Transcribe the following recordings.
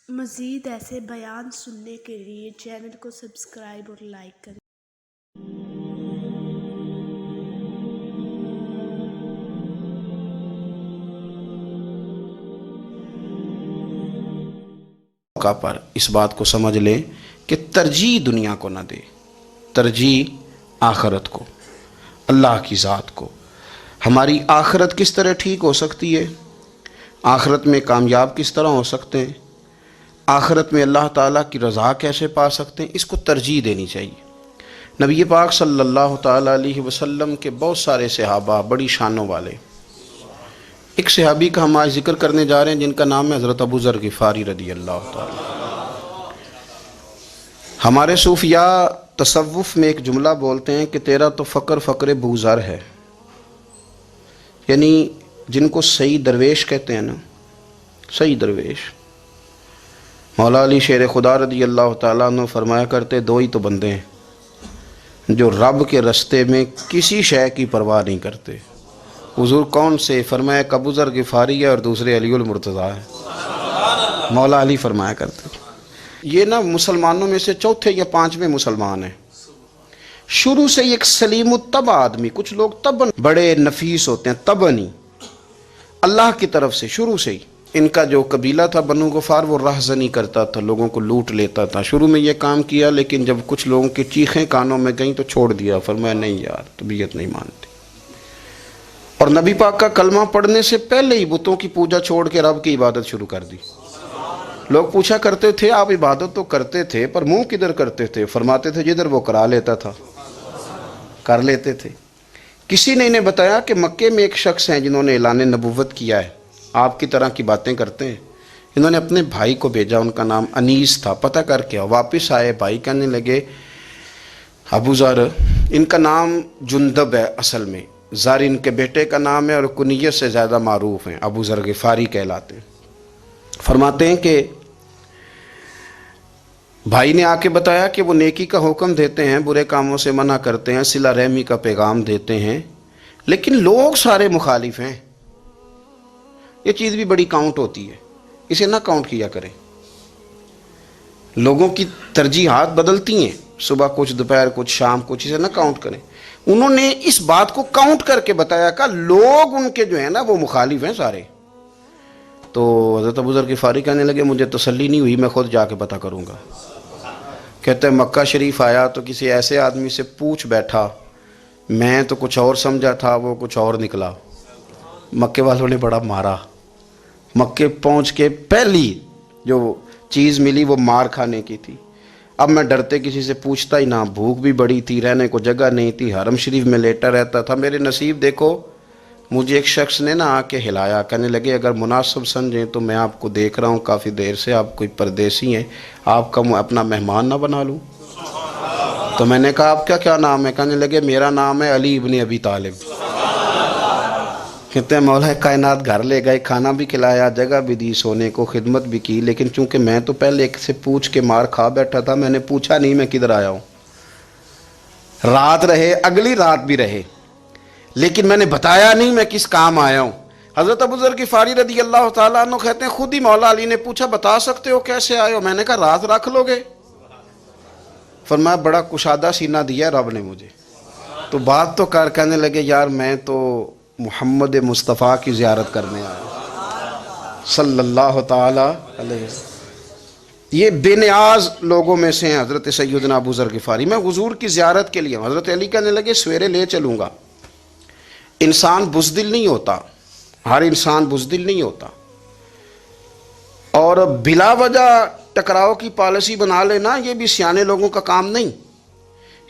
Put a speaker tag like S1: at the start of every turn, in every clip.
S1: مزید ایسے بیان سننے کے لیے چینل کو سبسکرائب اور لائک کریں۔
S2: موقع پر اس بات کو سمجھ لیں کہ ترجیح دنیا کو نہ دے، ترجیح آخرت کو، اللہ کی ذات کو۔ ہماری آخرت کس طرح ٹھیک ہو سکتی ہے، آخرت میں کامیاب کس طرح ہو سکتے ہیں، آخرت میں اللہ تعالیٰ کی رضا کیسے پا سکتے ہیں، اس کو ترجیح دینی چاہیے۔ نبی پاک صلی اللہ تعالیٰ علیہ وسلم کے بہت سارے صحابہ بڑی شانوں والے، ایک صحابی کا ہم آج ذکر کرنے جا رہے ہیں جن کا نام ہے حضرت ابو ذر غفاری رضی اللہ تعالیٰ۔ ہمارے صوفیاء تصوف میں ایک جملہ بولتے ہیں کہ تیرا تو فقر فقر بو ذر ہے، یعنی جن کو صحیح درویش کہتے ہیں نا، صحیح درویش۔ مولا علی شیر خدا رضی اللہ تعالیٰ عنہ فرمایا کرتے دو ہی تو بندے ہیں جو رب کے رستے میں کسی شے کی پرواہ نہیں کرتے۔ حضور کون سے؟ فرمایا ایک ابو ذر غفاری ہے اور دوسرے علی المرتضیٰ ہے۔ مولا علی فرمایا کرتے یہ نا مسلمانوں میں سے چوتھے یا پانچویں مسلمان ہیں۔ شروع سے ایک سلیم الطبع آدمی، کچھ لوگ طبعاً بڑے نفیس ہوتے ہیں، طبعاً ہی اللہ کی طرف سے شروع سے ہی۔ ان کا جو قبیلہ تھا بنو غفار وہ راہزنی کرتا تھا، لوگوں کو لوٹ لیتا تھا۔ شروع میں یہ کام کیا لیکن جب کچھ لوگوں کی چیخیں کانوں میں گئیں تو چھوڑ دیا، فرمایا نہیں یار طبیعت نہیں مانتی۔ اور نبی پاک کا کلمہ پڑھنے سے پہلے ہی بتوں کی پوجا چھوڑ کے رب کی عبادت شروع کر دی۔ لوگ پوچھا کرتے تھے آپ عبادت تو کرتے تھے پر منہ کدھر کرتے تھے؟ فرماتے تھے جدھر وہ کرا لیتا تھا کر لیتے تھے۔ کسی نے انہیں بتایا کہ مکے میں ایک شخص ہیں جنہوں نے اعلان نبوت کیا ہے، آپ کی طرح کی باتیں کرتے ہیں۔ انہوں نے اپنے بھائی کو بھیجا، ان کا نام انیس تھا، پتہ کر کے واپس آئے۔ بھائی کہنے لگے ابو ذر، ان کا نام جندب ہے، اصل میں ذر ان کے بیٹے کا نام ہے اور کنیت سے زیادہ معروف ہیں، ابو ذر غفاری کہلاتے ہیں۔ فرماتے ہیں کہ بھائی نے آ کے بتایا کہ وہ نیکی کا حکم دیتے ہیں، برے کاموں سے منع کرتے ہیں، صلہ رحمی کا پیغام دیتے ہیں، لیکن لوگ سارے مخالف ہیں۔ یہ چیز بھی بڑی کاؤنٹ ہوتی ہے، اسے نہ کاؤنٹ کیا کریں۔ لوگوں کی ترجیحات بدلتی ہیں، صبح کچھ، دوپہر کچھ، شام کچھ، اسے نہ کاؤنٹ کریں۔ انہوں نے اس بات کو کاؤنٹ کر کے بتایا کہ لوگ ان کے جو ہیں نا وہ مخالف ہیں سارے۔ تو حضرت ابو ذر غفاری کہنے لگے مجھے تسلی نہیں ہوئی، میں خود جا کے پتہ کروں گا۔ کہتے ہیں مکہ شریف آیا تو کسی ایسے آدمی سے پوچھ بیٹھا، میں تو کچھ اور سمجھا تھا، وہ کچھ اور نکلا۔ مکے والوں نے بڑا مارا۔ مکے پہنچ کے پہلی جو چیز ملی وہ مار کھانے کی تھی۔ اب میں ڈرتے کسی سے پوچھتا ہی نہ، بھوک بھی بڑی تھی، رہنے کو جگہ نہیں تھی، حرم شریف میں لیٹا رہتا تھا۔ میرے نصیب دیکھو، مجھے ایک شخص نے نہ آ کے ہلایا، کہنے لگے اگر مناسب سمجھیں تو میں آپ کو دیکھ رہا ہوں کافی دیر سے، آپ کوئی پردیسی ہیں، آپ کا اپنا مہمان نہ بنا لوں؟ تو میں نے کہا آپ کا کیا نام ہے؟ کہنے لگے میرا نام ہے علی ابن ابی طالب۔ کہتے ہیں مولا کائنات گھر لے گئے، کھانا بھی کھلایا، جگہ بھی دی سونے کو، خدمت بھی کی، لیکن چونکہ میں تو پہلے ایک سے پوچھ کے مار کھا بیٹھا تھا، میں نے پوچھا نہیں میں کدھر آیا ہوں۔ رات رہے، اگلی رات بھی رہے، لیکن میں نے بتایا نہیں میں کس کام آیا ہوں۔ حضرت ابو ذر غفاری رضی اللہ تعالیٰ عنہ کہتے ہیں خود ہی مولا علی نے پوچھا بتا سکتے ہو کیسے آئے ہو؟ میں نے کہا رات رکھ لو گے؟ فرمایا بڑا کشادہ سینہ دیا رب نے مجھے، تو بات تو کر۔ کہنے لگے یار میں تو محمد مصطفیٰ کی زیارت کرنے آیا صلی اللہ تعالی علیہ وسلم۔ یہ بے نیاز لوگوں میں سے ہیں حضرت سیدنا ابو ذر غفاری۔ میں حضور کی زیارت کے لیے ہوں۔ حضرت علی کہنے لگے سویرے لے چلوں گا۔ انسان بزدل نہیں ہوتا، ہر انسان بزدل نہیں ہوتا، اور بلا وجہ ٹکراؤ کی پالیسی بنا لینا یہ بھی سیانے لوگوں کا کام نہیں۔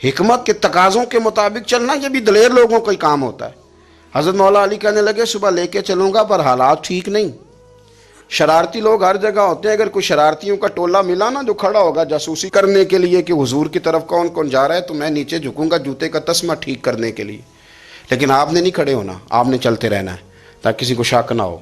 S2: حکمت کے تقاضوں کے مطابق چلنا یہ بھی دلیر لوگوں کا ہی کام ہوتا ہے۔ حضرت مولا علی کہنے لگے صبح لے کے چلوں گا پر حالات ٹھیک نہیں، شرارتی لوگ ہر جگہ ہوتے ہیں، اگر کوئی شرارتیوں کا ٹولہ ملا نا جو کھڑا ہوگا جاسوسی کرنے کے لیے کہ حضور کی طرف کون کون جا رہا ہے، تو میں نیچے جھکوں گا جوتے کا تسمہ ٹھیک کرنے کے لیے، لیکن آپ نے نہیں کھڑے ہونا، آپ نے چلتے رہنا ہے تاکہ کسی کو شک نہ ہو۔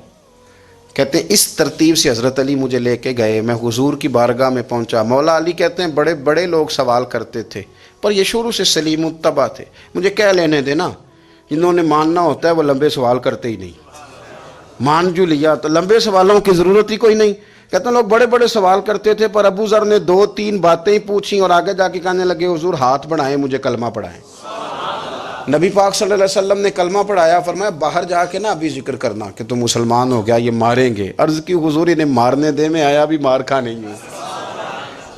S2: کہتے ہیں اس ترتیب سے حضرت علی مجھے لے کے گئے، میں حضور کی بارگاہ میں پہنچا۔ مولا علی کہتے ہیں بڑے بڑے لوگ سوال کرتے تھے پر یہ شروع سے سلیم الطبع تھے، مجھے کہہ لینے دینا، جنہوں نے ماننا ہوتا ہے وہ لمبے سوال کرتے ہی نہیں۔ مان جو لیا تو لمبے سوالوں کی ضرورت ہی کوئی نہیں۔ کہتے ہیں لوگ بڑے بڑے سوال کرتے تھے، پر ابو ذر نے 2-3 باتیں ہی پوچھی اور آگے جا کے کہنے لگے حضور ہاتھ بڑھائیں، مجھے کلمہ پڑھائیں۔ نبی پاک صلی اللہ علیہ وسلم نے کلمہ پڑھایا، فرمایا باہر جا کے نا ابھی ذکر کرنا کہ تم مسلمان ہو گیا، یہ ماریں گے۔ عرض کی حضور انہیں مارنے دے، میں آیا بھی مار کھا نہیں ہوں،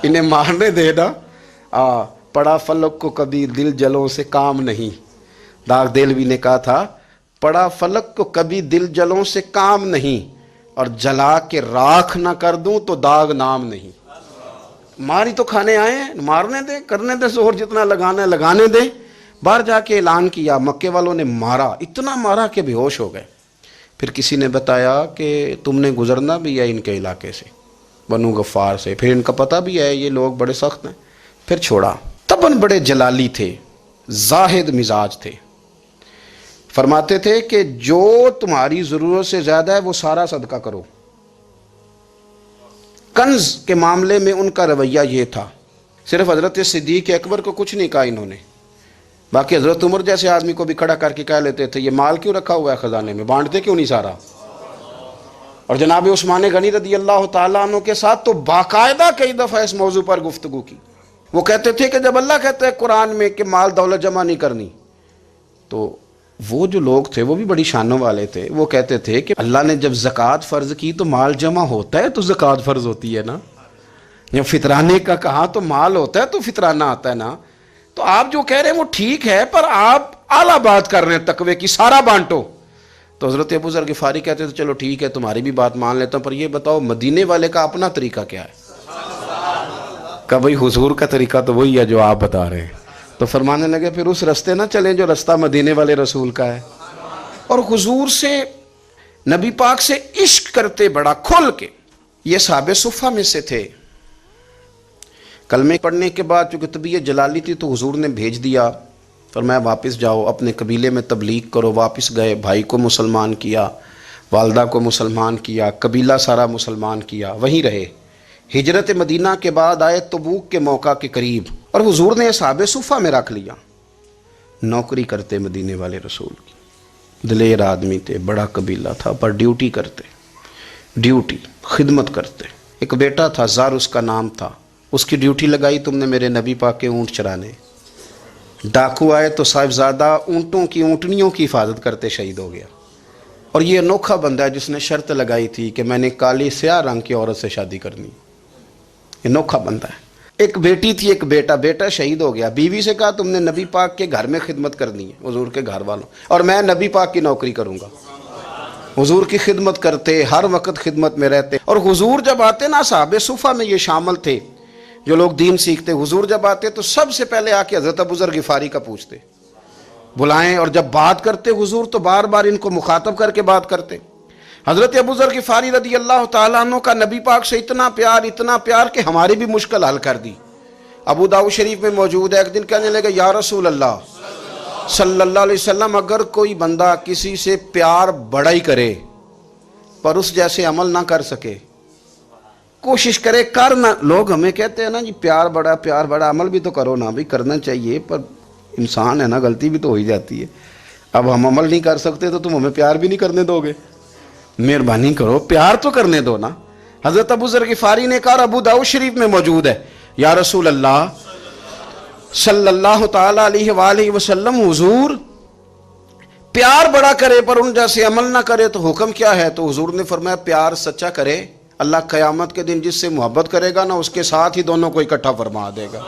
S2: انہیں مارنے دے نا۔ پڑا فلک کو کبھی دل جلوں سے کام نہیں، داغ دہلوی نے کہا تھا پڑا فلک کو کبھی دل جلوں سے کام نہیں، اور جلا کے راکھ نہ کر دوں تو داغ نام نہیں۔ ماری تو کھانے آئے ہیں، مارنے دیں، کرنے دیں زور جتنا لگانا ہے لگانے دیں۔ باہر جا کے اعلان کیا، مکے والوں نے مارا، اتنا مارا کہ بے ہوش ہو گئے۔ پھر کسی نے بتایا کہ تم نے گزرنا بھی ہے ان کے علاقے سے، بنو غفار سے، پھر ان کا پتہ بھی ہے یہ لوگ بڑے سخت ہیں، پھر چھوڑا۔ تباً بڑے جلالی تھے، زاہد مزاج تھے، فرماتے تھے کہ جو تمہاری ضرورت سے زیادہ ہے وہ سارا صدقہ کرو۔ کنز کے معاملے میں ان کا رویہ یہ تھا، صرف حضرت صدیق اکبر کو کچھ نہیں کہا انہوں نے، باقی حضرت عمر جیسے آدمی کو بھی کھڑا کر کے کہہ لیتے تھے یہ مال کیوں رکھا ہوا ہے خزانے میں، بانٹتے کیوں نہیں سارا؟ اور جناب عثمان غنی رضی اللہ تعالیٰ عنہ کے ساتھ تو باقاعدہ کئی دفعہ اس موضوع پر گفتگو کی۔ وہ کہتے تھے کہ جب اللہ کہتا ہے قرآن میں کہ مال دولت جمع نہیں کرنی، تو وہ جو لوگ تھے وہ بھی بڑی شانوں والے تھے، وہ کہتے تھے کہ اللہ نے جب زکوٰۃ فرض کی تو مال جمع ہوتا ہے تو زکوٰۃ فرض ہوتی ہے نا، جب فطرانے کا کہا تو مال ہوتا ہے تو فطرانہ آتا ہے نا۔ تو آپ جو کہہ رہے ہیں وہ ٹھیک ہے، پر آپ اعلیٰ بات کر رہے ہیں تقوی کی، سارا بانٹو۔ تو حضرت ابو ذر غفاری کہتے تھے چلو ٹھیک ہے تمہاری بھی بات مان لیتا ہوں، پر یہ بتاؤ مدینے والے کا اپنا طریقہ کیا ہے؟ کہ بھئی حضور کا طریقہ تو وہی ہے جو آپ بتا رہے ہیں۔ تو فرمانے لگے پھر اس رستے نہ چلیں جو رستہ مدینے والے رسول کا ہے، اور حضور سے نبی پاک سے عشق کرتے بڑا کھل کے۔ یہ صحابہ صفہ میں سے تھے۔ کلمے پڑھنے کے بعد چونکہ طبیعت جلالی تھی تو حضور نے بھیج دیا، فرمایا واپس جاؤ اپنے قبیلے میں تبلیغ کرو۔ واپس گئے، بھائی کو مسلمان کیا، والدہ کو مسلمان کیا، قبیلہ سارا مسلمان کیا، وہیں رہے۔ ہجرت مدینہ کے بعد آئے تبوک کے موقع کے قریب، اور حضور نے صحابہ صفہ میں رکھ لیا۔ نوکری کرتے مدینے والے رسول کی، دلیر آدمی تھے، بڑا قبیلہ تھا، پر ڈیوٹی کرتے، ڈیوٹی خدمت کرتے۔ ایک بیٹا تھا زار اس کا نام تھا، اس کی ڈیوٹی لگائی تم نے میرے نبی پاک کے اونٹ چرانے۔ ڈاکو آئے تو صاحبزادہ اونٹوں کی اونٹنیوں کی حفاظت کرتے شہید ہو گیا۔ اور یہ انوکھا بندہ ہے جس نے شرط لگائی تھی کہ میں نے کالی سیاہ رنگ کی عورت سے شادی کرنی، انوکھا بندہ ہے۔ ایک بیٹی تھی ایک بیٹا، بیٹا شہید ہو گیا، بیوی سے کہا تم نے نبی پاک کے گھر میں خدمت کرنی ہے، حضور کے گھر والوں، اور میں نبی پاک کی نوکری کروں گا۔ حضور کی خدمت کرتے، ہر وقت خدمت میں رہتے۔ اور حضور جب آتے نا، صحابہ صفہ میں یہ شامل تھے جو لوگ دین سیکھتے، حضور جب آتے تو سب سے پہلے آ کے حضرت ابو ذر غفاری کا پوچھتے، بلائیں، اور جب بات کرتے حضور تو بار بار ان کو مخاطب کر کے بات کرتے۔ حضرت ابو ذر غفاری رضی اللہ تعالیٰ عنہ کا نبی پاک سے اتنا پیار کہ ہماری بھی مشکل حل کر دی۔ ابو داؤد شریف میں موجود ہے، ایک دن کہنے لگے یا رسول اللہ صلی اللہ علیہ وسلم، اگر کوئی بندہ کسی سے پیار بڑا ہی کرے پر اس جیسے عمل نہ کر سکے، کوشش کرے کرنا، لوگ ہمیں کہتے ہیں نا جی پیار بڑا، عمل بھی تو کرو نا، بھی کرنا چاہیے، پر انسان ہے نا، غلطی بھی تو ہو ہی جاتی ہے۔ اب ہم عمل نہیں کر سکتے تو تم ہمیں پیار بھی نہیں کرنے دو گے، مہربانی کرو پیار تو کرنے دو نا۔ حضرت ابو ذر غفاری نے کہا، ابو داؤد شریف میں موجود ہے، یا رسول اللہ صلی اللہ تعالیٰ علیہ وآلہ وسلم، حضور پیار بڑا کرے پر ان جیسے عمل نہ کرے تو حکم کیا ہے؟ تو حضور نے فرمایا پیار سچا کرے، اللہ قیامت کے دن جس سے محبت کرے گا نا اس کے ساتھ ہی دونوں کو اکٹھا فرما دے گا۔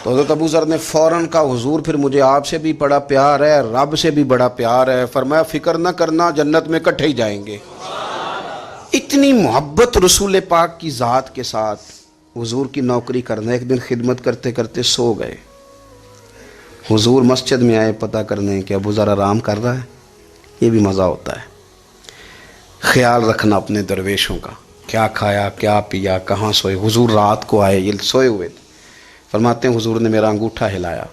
S2: تو حضرت ابو ذر نے فوراً کہا، حضور پھر مجھے آپ سے بھی بڑا پیار ہے، رب سے بھی بڑا پیار ہے۔ فرمایا فکر نہ کرنا، جنت میں اکٹھے ہی جائیں گے۔ اتنی محبت رسول پاک کی ذات کے ساتھ حضور کی نوکری کرنا۔ ایک دن خدمت کرتے کرتے سو گئے، حضور مسجد میں آئے پتہ کرنے کہ ابو ذر آرام کر رہا ہے۔ یہ بھی مزہ ہوتا ہے، خیال رکھنا اپنے درویشوں کا، کیا کھایا کیا پیا، کہاں سوئے۔ حضور رات کو آئے، یہ سوئے ہوئے تھے، فرماتے ہیں حضور نے میرا انگوٹھا ہلایا،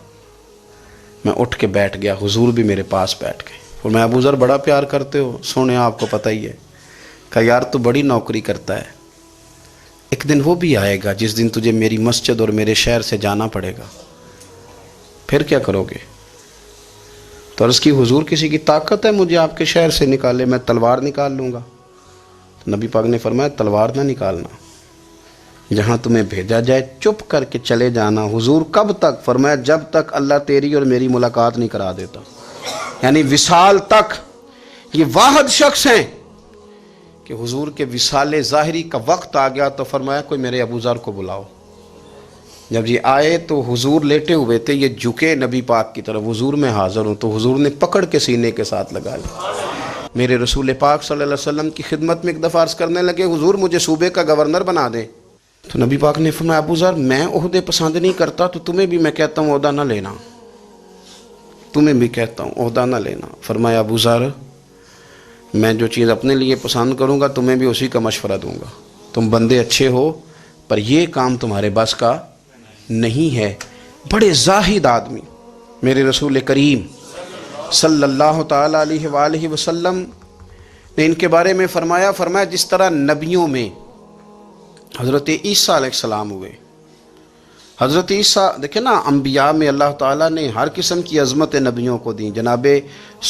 S2: میں اٹھ کے بیٹھ گیا، حضور بھی میرے پاس بیٹھ گئے۔ اور میں ابو ذر بڑا پیار کرتے ہو؟ سونے آپ کو پتہ ہی ہے۔ کہا یار تو بڑی نوکری کرتا ہے، ایک دن وہ بھی آئے گا جس دن تجھے میری مسجد اور میرے شہر سے جانا پڑے گا، پھر کیا کرو گے؟ تو عرض کی حضور کسی کی طاقت ہے مجھے آپ کے شہر سے نکالے؟ میں تلوار نکال لوں گا۔ نبی پاک نے فرمایا تلوار نہ نکالنا، جہاں تمہیں بھیجا جائے چپ کر کے چلے جانا۔ حضور کب تک؟ فرمایا جب تک اللہ تیری اور میری ملاقات نہیں کرا دیتا، یعنی وصال تک۔ یہ واحد شخص ہیں کہ حضور کے وصال ظاہری کا وقت آ گیا تو فرمایا کوئی میرے ابو ذر کو بلاؤ۔ جب یہ آئے تو حضور لیٹے ہوئے تھے، یہ جھکے نبی پاک کی طرف، حضور میں حاضر ہوں، تو حضور نے پکڑ کے سینے کے ساتھ لگا لیا۔ میرے رسول پاک صلی اللہ علیہ وسلم کی خدمت میں ایک دفعہ عرض کرنے لگے حضور مجھے صوبے کا گورنر بنا دیں، تو نبی پاک نے فرمایا ابو ذر میں عہدے پسند نہیں کرتا، تو تمہیں بھی میں کہتا ہوں عہدہ نہ لینا، تمہیں بھی کہتا ہوں عہدہ نہ لینا۔ فرمایا ابو ذر میں جو چیز اپنے لیے پسند کروں گا تمہیں بھی اسی کا مشورہ دوں گا، تم بندے اچھے ہو پر یہ کام تمہارے بس کا نہیں ہے۔ بڑے زاہد آدمی میرے رسول کریم صلی اللہ تعالیٰ علیہ وآلہ وسلم نے ان کے بارے میں فرمایا جس طرح نبیوں میں حضرت عیسیٰ علیہ السلام ہوئے، حضرت عیسیٰ دیکھیں نا، انبیاء میں اللہ تعالیٰ نے ہر قسم کی عظمت نبیوں کو دی۔ جناب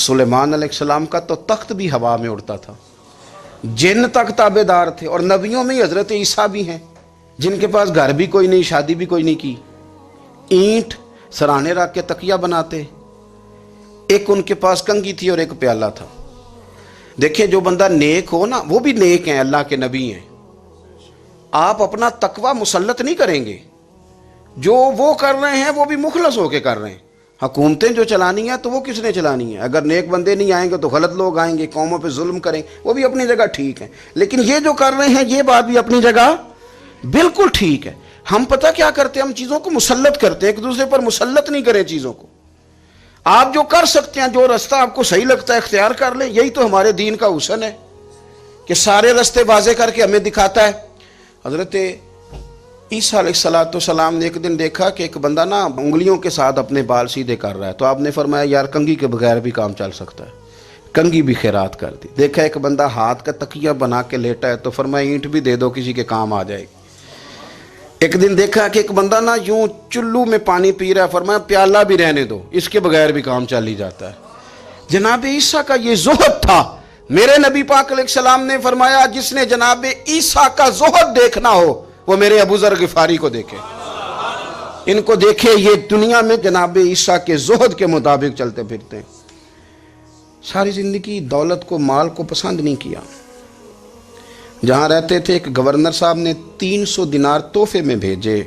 S2: سلیمان علیہ السلام کا تو تخت بھی ہوا میں اڑتا تھا، جن تک تابع دار تھے، اور نبیوں میں حضرت عیسیٰ بھی ہیں جن کے پاس گھر بھی کوئی نہیں، شادی بھی کوئی نہیں کی، اینٹ سرانے رکھ کے تکیہ بناتے، ایک ان کے پاس کنگھی تھی اور ایک پیالہ تھا۔ دیکھیں جو بندہ نیک ہو نا، وہ بھی نیک ہیں، اللہ کے نبی ہیں، آپ اپنا تقوی مسلط نہیں کریں گے، جو وہ کر رہے ہیں وہ بھی مخلص ہو کے کر رہے ہیں۔ حکومتیں جو چلانی ہیں تو وہ کس نے چلانی ہے؟ اگر نیک بندے نہیں آئیں گے تو غلط لوگ آئیں گے، قوموں پہ ظلم کریں، وہ بھی اپنی جگہ ٹھیک ہیں، لیکن یہ جو کر رہے ہیں یہ بات بھی اپنی جگہ بالکل ٹھیک ہے۔ ہم پتہ کیا کرتے ہیں، ہم چیزوں کو مسلط کرتے ہیں، ایک دوسرے پر مسلط نہیں کریں چیزوں کو۔ آپ جو کر سکتے ہیں، جو رستہ آپ کو صحیح لگتا ہے اختیار کر لیں، یہی تو ہمارے دین کا حسن ہے کہ سارے رستے واضح کر کے ہمیں دکھاتا ہے۔ حضرت عیسیٰ علیہ السلام نے ایک دن دیکھا کہ ایک بندہ نا انگلیوں کے ساتھ اپنے بال سیدھے کر رہا ہے، تو آپ نے فرمایا یار کنگھی کے بغیر بھی کام چل سکتا ہے، کنگھی بھی خیرات کر دی۔ دیکھا ایک بندہ ہاتھ کا تکیہ بنا کے لیٹا ہے، تو فرمایا اینٹ بھی دے دو، کسی کے کام آ جائے گی۔ ایک دن دیکھا کہ ایک بندہ نا یوں چلو میں پانی پی رہا ہے، فرمایا پیالہ بھی رہنے دو، اس کے بغیر بھی کام چل ہی جاتا ہے۔ جناب عیسیٰ کا یہ زہد تھا۔ میرے نبی پاک علیہ السلام نے فرمایا جس نے جناب عیسیٰ کا زہد دیکھنا ہو وہ میرے ابو ذر غفاری کو دیکھے، ان کو دیکھے، یہ دنیا میں جناب عیسیٰ کے زہد کے مطابق چلتے پھرتے ہیں۔ ساری زندگی دولت کو، مال کو پسند نہیں کیا۔ جہاں رہتے تھے ایک گورنر صاحب نے 300 دینار تحفے میں بھیجے،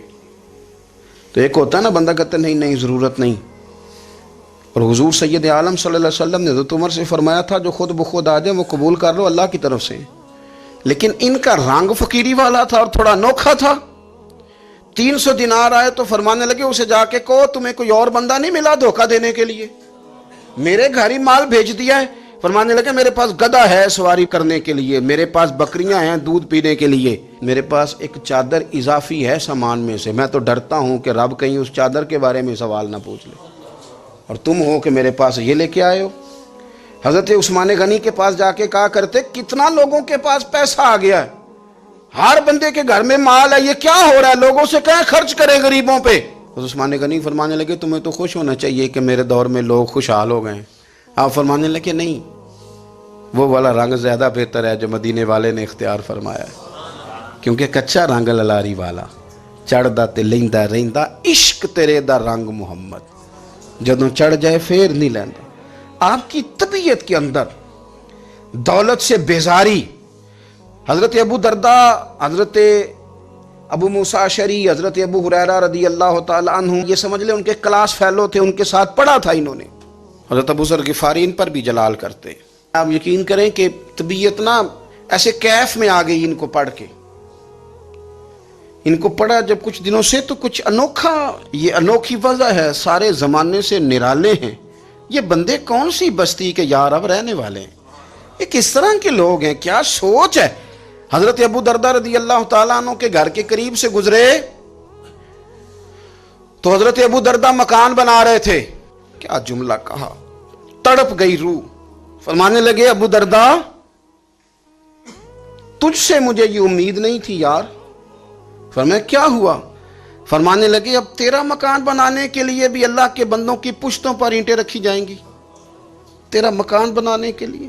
S2: تو ایک ہوتا ہے نا بندہ کہتا نہیں نہیں ضرورت نہیں، اور حضور سید عالم صلی اللہ علیہ وسلم نے حضرت عمر سے فرمایا تھا جو خود بخود آ جائے وہ قبول کر لو اللہ کی طرف سے، لیکن ان کا رنگ فقیری والا تھا اور تھوڑا انوکھا تھا۔ 300 دینار آئے تو فرمانے لگے اسے جا کے کہو تمہیں کوئی اور بندہ نہیں ملا دھوکہ دینے کے لیے، میرے گھر ہی مال بھیج دیا ہے۔ فرمانے لگے میرے پاس گدھا ہے سواری کرنے کے لیے، میرے پاس بکریاں ہیں دودھ پینے کے لیے، میرے پاس ایک چادر اضافی ہے سامان میں سے، میں تو ڈرتا ہوں کہ رب کہیں اس چادر کے بارے میں سوال نہ پوچھ لے، اور تم ہو کہ میرے پاس یہ لے کے آئے ہو۔ حضرت عثمان غنی کے پاس جا کے کہا کرتے کتنا لوگوں کے پاس پیسہ آ گیا ہے، ہر بندے کے گھر میں مال ہے، یہ کیا ہو رہا ہے، لوگوں سے کہیں خرچ کریں غریبوں پہ۔ عثمان غنی فرمانے لگے تمہیں تو خوش ہونا چاہیے کہ میرے دور میں لوگ خوشحال ہو گئے ہیں۔ آپ فرمانے لگے نہیں، وہ والا رنگ زیادہ بہتر ہے جو مدینے والے نے اختیار فرمایا ہے، کیونکہ کچا رنگ للاری والا چڑھدا تے لیندا رہندا عشق تیرے دا رنگ محمد، جدوں چڑھ جائے پھر نہیں لیندا۔ آپ کی طبیعت کے اندر دولت سے بیزاری، حضرت ابو درداء، حضرت ابو موسیٰ اشعری، حضرت ابو ہریرہ رضی اللہ تعالی عنہ، یہ سمجھ لیں ان کے کلاس فیلو تھے، ان کے ساتھ پڑھا تھا انہوں نے۔ حضرت ابو ذر غفاری ان پر بھی جلال کرتے۔ آپ یقین کریں کہ طبیعت نا ایسے کیف میں آ گئی ان کو پڑھ کے، ان کو پڑھا جب کچھ دنوں سے تو کچھ انوکھا، یہ انوکھی وجہ ہے، سارے زمانے سے نرالے ہیں، یہ بندے کون سی بستی کے یار اب رہنے والے ہیں، یہ کس طرح کے لوگ ہیں، کیا سوچ ہے۔ حضرت ابو درداء رضی اللہ تعالیٰ عنہ کے گھر کے قریب سے گزرے تو حضرت ابو درداء مکان بنا رہے تھے، کیا جملہ کہا، تڑپ گئی روح۔ فرمانے لگے ابو درداء تجھ سے مجھے یہ امید نہیں تھی یار۔ فرمایا کیا ہوا؟ فرمانے لگے اب تیرا مکان بنانے کے لیے بھی اللہ کے بندوں کی پشتوں پر اینٹیں رکھی جائیں گی، تیرا مکان بنانے کے لیے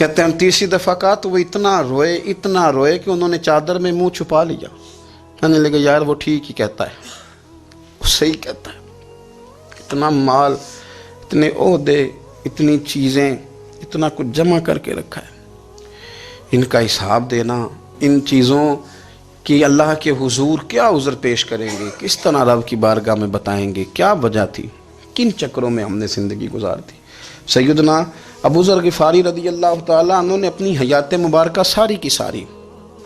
S2: کہتے ہیں تیسری دفعہ کہا تو وہ اتنا روئے کہ انہوں نے چادر میں منہ چھپا لیا. کہنے لگے یار وہ ٹھیک ہی کہتا ہے, وہ صحیح کہتا ہے. اتنا مال, اتنے عہدے, اتنی چیزیں, اتنا کچھ جمع کر کے رکھا ہے. ان کا حساب دینا, ان چیزوں کی اللہ کے حضور کیا عذر پیش کریں گے, کس طرح رب کی بارگاہ میں بتائیں گے کیا وجہ تھی, کن چکروں میں ہم نے زندگی گزار دی. سیدنا ابو ذر غفاری رضی اللہ تعالیٰ عنہ نے اپنی حیات مبارکہ ساری کی ساری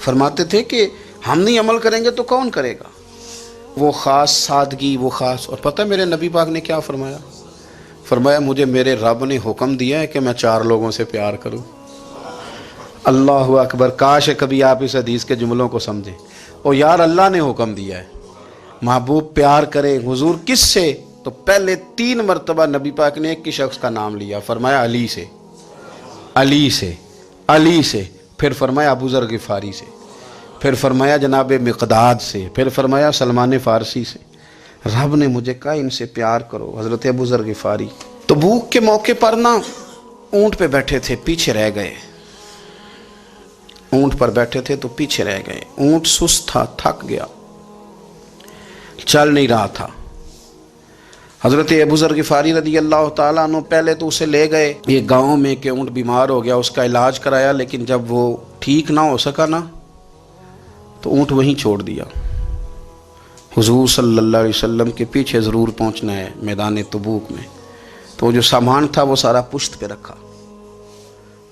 S2: فرماتے تھے کہ ہم نہیں عمل کریں گے تو کون کرے گا. وہ خاص سادگی, وہ خاص. اور پتہ میرے نبی پاک نے کیا فرمایا؟ فرمایا مجھے میرے رب نے حکم دیا ہے کہ میں 4 لوگوں سے پیار کروں. اللہ اکبر. کاش کبھی آپ اس حدیث کے جملوں کو سمجھیں. اور یار اللہ نے حکم دیا ہے محبوب پیار کرے. حضور کس سے؟ تو پہلے 3 مرتبہ نبی پاک نے ایک ہی شخص کا نام لیا. فرمایا علی سے, علی سے, علی سے. پھر فرمایا ابو ذر غفاری سے. پھر فرمایا جناب مقداد سے. پھر فرمایا سلمان فارسی سے. رب نے مجھے کہا ان سے پیار کرو. حضرت ابو ذر غفاری تبوک کے موقع پر نا اونٹ پہ بیٹھے تھے, پیچھے رہ گئے. اونٹ پر بیٹھے تھے تو پیچھے رہ گئے. اونٹ سست تھا, تھک گیا, چل نہیں رہا تھا. حضرت ابو ذر غفاری رضی اللہ تعالیٰ عنہ پہلے تو اسے لے گئے یہ گاؤں میں کہ اونٹ بیمار ہو گیا, اس کا علاج کرایا. لیکن جب وہ ٹھیک نہ ہو سکا نا تو اونٹ وہیں چھوڑ دیا. حضور صلی اللہ علیہ وسلم کے پیچھے ضرور پہنچنا ہے میدان تبوک میں. تو جو سامان تھا وہ سارا پشت پہ رکھا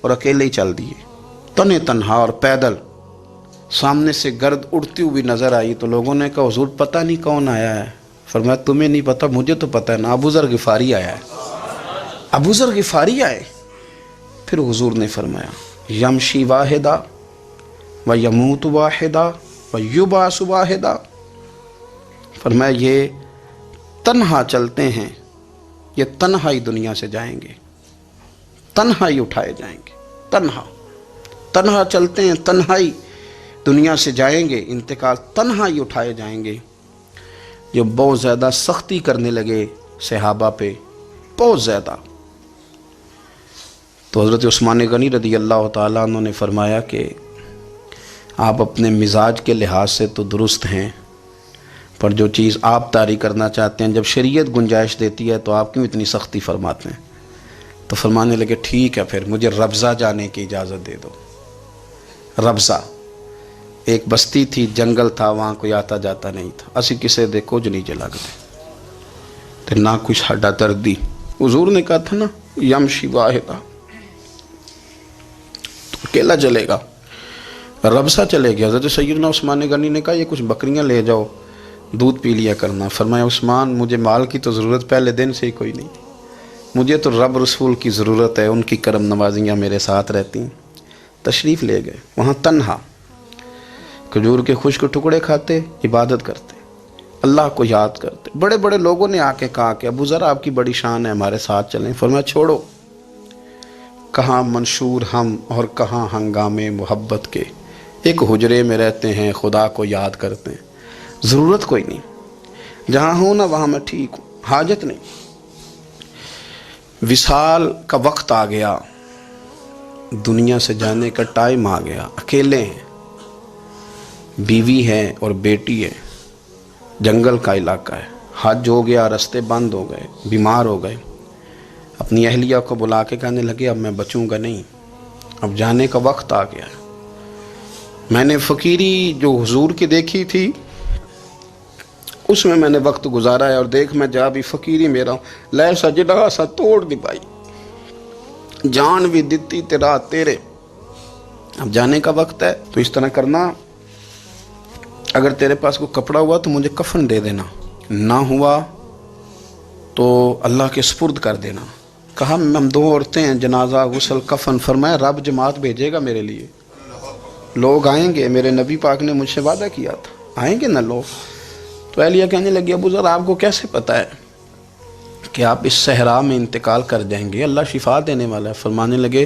S2: اور اکیلے ہی چل دیے, تنے تنہا اور پیدل. سامنے سے گرد اڑتی ہوئی نظر آئی تو لوگوں نے کہا حضور پتہ نہیں کون آیا ہے. فرمایا تمہیں نہیں پتہ, مجھے تو پتہ ہے نا, ابو ذر غفاری آیا ہے. ابو ذر غفاری آئے. پھر حضور نے فرمایا یمشی واحدہ و یموت واحدہ و یبعث واحدہ. فرمایا یہ تنہا چلتے ہیں, یہ تنہا ہی دنیا سے جائیں گے, تنہا ہی اٹھائے جائیں گے. تنہا چلتے ہیں, تنہا ہی دنیا سے جائیں گے, انتقال تنہا ہی اٹھائے جائیں گے. جو بہت زیادہ سختی کرنے لگے صحابہ پہ, بہت زیادہ. تو حضرت عثمان غنی رضی اللہ تعالیٰ عنہ نے فرمایا کہ آپ اپنے مزاج کے لحاظ سے تو درست ہیں, پر جو چیز آپ طاری کرنا چاہتے ہیں جب شریعت گنجائش دیتی ہے تو آپ کیوں اتنی سختی فرماتے ہیں؟ تو فرمانے لگے ٹھیک ہے پھر مجھے ربضہ جانے کی اجازت دے دو. ربضہ ایک بستی تھی, جنگل تھا, وہاں کوئی آتا جاتا نہیں تھا. اسی کسے دے کچھ نہیں جلا گئے نہ کچھ ہڈا دردی. حضور نے کہا تھا نا یمشی واحدہ, تو اکیلا چلے گا. ربضہ چلے گیا. حضرت سیدنا عثمان غنی نے کہا یہ کچھ بکریاں لے جاؤ, دودھ پی لیا کرنا. فرمایا عثمان مجھے مال کی تو ضرورت پہلے دن سے ہی کوئی نہیں تھی, مجھے تو رب رسول کی ضرورت ہے, ان کی کرم نوازیاں میرے ساتھ رہتی ہیں. تشریف لے گئے. وہاں تنہا کھجور کے خشک ٹکڑے کھاتے, عبادت کرتے, اللہ کو یاد کرتے. بڑے بڑے لوگوں نے آ کے کہا کہ ابو ذر آپ کی بڑی شان ہے, ہمارے ساتھ چلیں. فرمایا چھوڑو, کہاں منشور ہم اور کہاں ہنگامے محبت کے, ایک حجرے میں رہتے ہیں خدا کو یاد کرتے ہیں. ضرورت کوئی نہیں, جہاں ہوں نا وہاں میں ٹھیک ہوں, حاجت نہیں. وصال کا وقت آ گیا, دنیا سے جانے کا ٹائم آ گیا. اکیلے ہیں, بیوی ہے اور بیٹی ہے, جنگل کا علاقہ ہے, حج ہو گیا, رستے بند ہو گئے, بیمار ہو گئے. اپنی اہلیہ کو بلا کے کہنے لگے اب میں بچوں گا نہیں, اب جانے کا وقت آ گیا. میں نے فقیری جو حضور کی دیکھی تھی اس میں نے وقت گزارا ہے, اور دیکھ میں جا بھی فقیری میرا ہوں, لے سجدہ سا توڑ دی پائی, جان بھی دیتی تیرا تیرے. اب جانے کا وقت ہے تو اس طرح کرنا, اگر تیرے پاس کوئی کپڑا ہوا تو مجھے کفن دے دینا, نہ ہوا تو اللہ کے سپرد کر دینا. کہا ہم 2 عورتیں ہیں, جنازہ, غسل, کفن. فرمایا رب جماعت بھیجے گا میرے لیے, لوگ آئیں گے, میرے نبی پاک نے مجھ سے وعدہ کیا تھا, آئیں گے نا لوگ. تو اہلیہ کہنے لگی ابو ذر آپ کو کیسے پتہ ہے کہ آپ اس صحرا میں انتقال کر جائیں گے, اللہ شفا دینے والا ہے. فرمانے لگے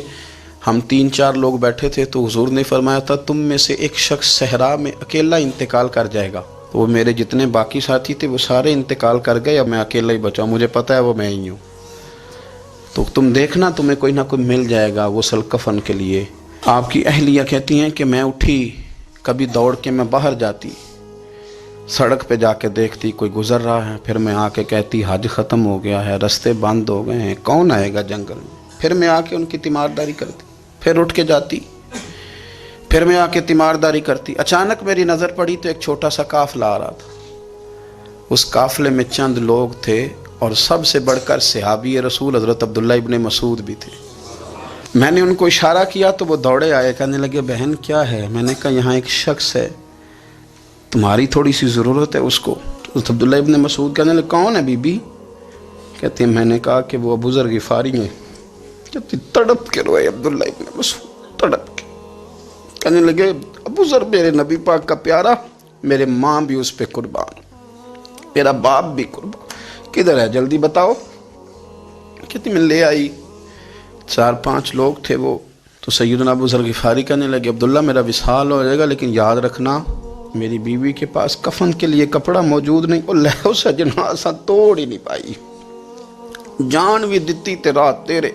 S2: ہم 3-4 لوگ بیٹھے تھے تو حضور نے فرمایا تھا تم میں سے ایک شخص صحرا میں اکیلا انتقال کر جائے گا. تو وہ میرے جتنے باقی ساتھی تھے وہ سارے انتقال کر گئے, اب میں اکیلا ہی بچا, مجھے پتہ ہے وہ میں ہی ہوں. تو تم دیکھنا تمہیں کوئی نہ کوئی مل جائے گا غسل کفن کے لیے۔ آپ کی اہلیہ کہتی ہیں کہ میں اٹھی، کبھی دوڑ کے میں باہر جاتی، سڑک پہ جا کے دیکھتی کوئی گزر رہا ہے، پھر میں آ کے کہتی حج ختم ہو گیا ہے، رستے بند ہو گئے ہیں، کون آئے گا جنگل میں؟ پھر میں آ کے ان کی تیمارداری کرتی، پھر اٹھ کے جاتی، پھر میں آ کے تیمارداری کرتی۔ اچانک میری نظر پڑی تو ایک چھوٹا سا قافلہ آ رہا تھا، اس قافلے میں چند لوگ تھے اور سب سے بڑھ کر صحابی رسول حضرت عبداللہ ابن مسعود بھی تھے۔ میں نے ان کو اشارہ کیا تو وہ دوڑے آئے، کہنے لگے بہن کیا ہے؟ میں نے کہا یہاں ایک شخص ہے، تمہاری تھوڑی سی ضرورت ہے اس کو۔ تو عبداللہ ابن مسعود کہنے لگے کون ہے بی بی؟ کہتے ہیں میں نے کہا کہ وہ ابو ذر غفاری ہیں۔ کہتے تڑپ کے روئے عبداللہ ابن مسعود، تڑپ کے کہنے لگے ابو ذر میرے نبی پاک کا پیارا، میرے ماں بھی اس پہ قربان، میرا باپ بھی قربان، کدھر ہے جلدی بتاؤ۔ کہتی میں لے آئی، 4-5 لوگ تھے وہ۔ تو سیدنا ابو ذر غفاری کہنے لگے عبداللہ میرا وصال ہو جائے گا لیکن یاد رکھنا میری بیوی کے پاس کفن کے لیے کپڑا موجود نہیں۔ وہ لہو سجنا اساں توڑ ہی نہیں پائی، جان بھی دتی تے رات تیرے،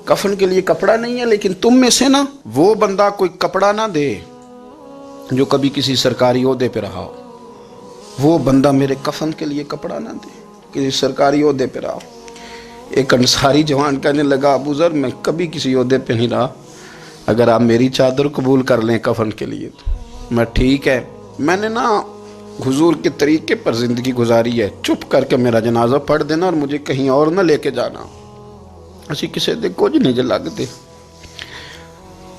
S2: کفن کے لیے کپڑا نہیں ہے، لیکن تم میں سے نا وہ بندہ کوئی کپڑا نہ دے جو کبھی کسی سرکاری عہدے پہ رہا ہو، وہ بندہ میرے کفن کے لیے کپڑا نہ دے کسی سرکاری عہدے پہ رہا ہو۔ ایک انصاری جوان کہنے لگا ابو ذر میں کبھی کسی عہدے پہ نہیں رہا، اگر آپ میری چادر قبول کر لیں کفن کے لیے تو میں ٹھیک ہے، میں نے نا حضور کے طریقے پر زندگی گزاری ہے، چپ کر کے میرا جنازہ پڑھ دینا اور مجھے کہیں اور نہ لے کے جانا، اسی کسی دے کچھ نہیں لگتے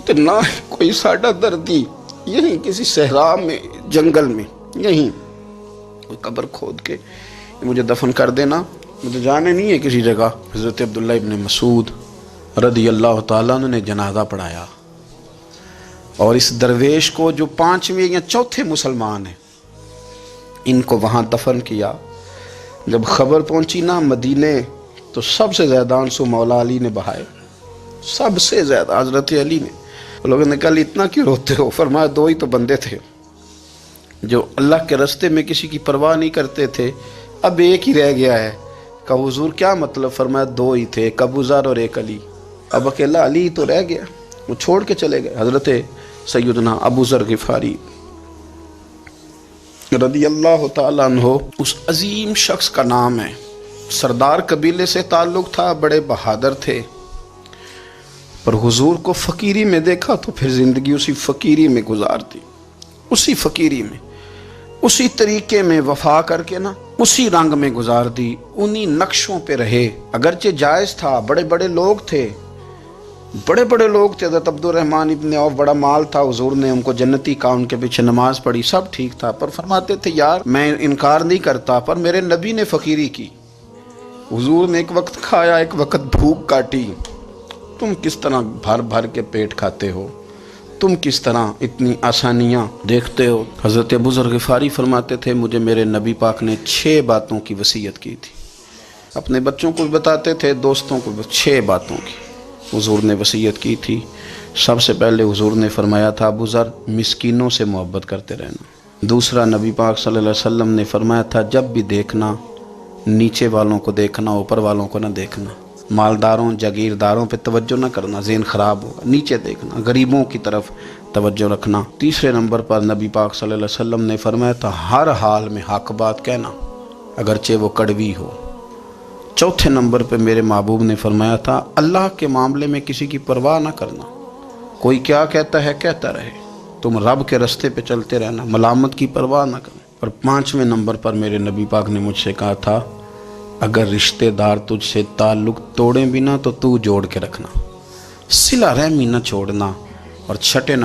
S2: تو نہ کوئی ساڈا دردی، یہیں کسی صحرا میں جنگل میں یہیں کوئی قبر کھود کے مجھے دفن کر دینا، مجھے جانے نہیں ہے کسی جگہ۔ حضرت عبداللہ ابن مسعود رضی اللہ تعالیٰ عنہ نے جنازہ پڑھایا اور اس درویش کو جو 5ویں یا 4تھے مسلمان ہیں ان کو وہاں دفن کیا۔ جب خبر پہنچی نا مدینے تو سب سے زیادہ آنسو مولا علی نے بہائے، سب سے زیادہ حضرت علی نے۔ لوگوں نے کہا اتنا کیوں روتے ہو؟ فرمایا 2 ہی تو بندے تھے جو اللہ کے راستے میں کسی کی پرواہ نہیں کرتے تھے، اب ایک ہی رہ گیا ہے۔ کہا حضور کیا مطلب؟ فرمایا 2 ہی تھے، ایک ابو ذر اور ایک علی، اب اکیلا علی تو رہ گیا، وہ چھوڑ کے چلے گئے۔ حضرت سیدنا ابو ذر غفاری رضی اللہ تعالیٰ عنہ اس عظیم شخص کا نام ہے، سردار قبیلے سے تعلق تھا، بڑے بہادر تھے، پر حضور کو فقیری میں دیکھا تو پھر زندگی اسی فقیری میں گزارتی، اسی فقیری میں، اسی طریقے میں وفا کر کے نا اسی رنگ میں گزار دی، انہی نقشوں پہ رہے۔ اگرچہ جائز تھا، بڑے بڑے لوگ تھے، حضرت عبد الرحمن ابن عوف بڑا مال تھا، حضور نے ان کو جنتی کہا، ان کے پیچھے نماز پڑھی، سب ٹھیک تھا، پر فرماتے تھے یار میں انکار نہیں کرتا پر میرے نبی نے فقیری کی، حضور نے ایک وقت کھایا ایک وقت بھوک کاٹی، تم کس طرح بھر بھر کے پیٹ کھاتے ہو، تم کس طرح اتنی آسانیاں دیکھتے ہو۔ حضرت ابو ذر غفاری فرماتے تھے مجھے میرے نبی پاک نے 6 باتوں کی وصیت کی تھی، اپنے بچوں کو بتاتے تھے، دوستوں کو 6 باتوں کی حضور نے وصیت کی تھی۔ سب سے پہلے حضور نے فرمایا تھا ابو ذر مسکینوں سے محبت کرتے رہنا۔ دوسرا نبی پاک صلی اللہ علیہ وسلم نے فرمایا تھا جب بھی دیکھنا نیچے والوں کو دیکھنا، اوپر والوں کو نہ دیکھنا، مالداروں جاگیرداروں پہ توجہ نہ کرنا، ذہن خراب ہوگا، نیچے دیکھنا، غریبوں کی طرف توجہ رکھنا۔ تیسرے نمبر پر نبی پاک صلی اللہ علیہ وسلم نے فرمایا تھا ہر حال میں حق بات کہنا اگرچہ وہ کڑوی ہو۔ چوتھے نمبر پہ میرے محبوب نے فرمایا تھا اللہ کے معاملے میں کسی کی پرواہ نہ کرنا، کوئی کیا کہتا ہے کہتا رہے، تم رب کے راستے پہ چلتے رہنا، ملامت کی پرواہ نہ کرنا۔ اور 5ویں نمبر پر میرے نبی پاک نے مجھ سے کہا تھا اگر رشتہ دار تجھ سے تعلق توڑیں بھی نہ تو جوڑ کے رکھنا، صلہ رحمی نہ چھوڑنا۔ اور 6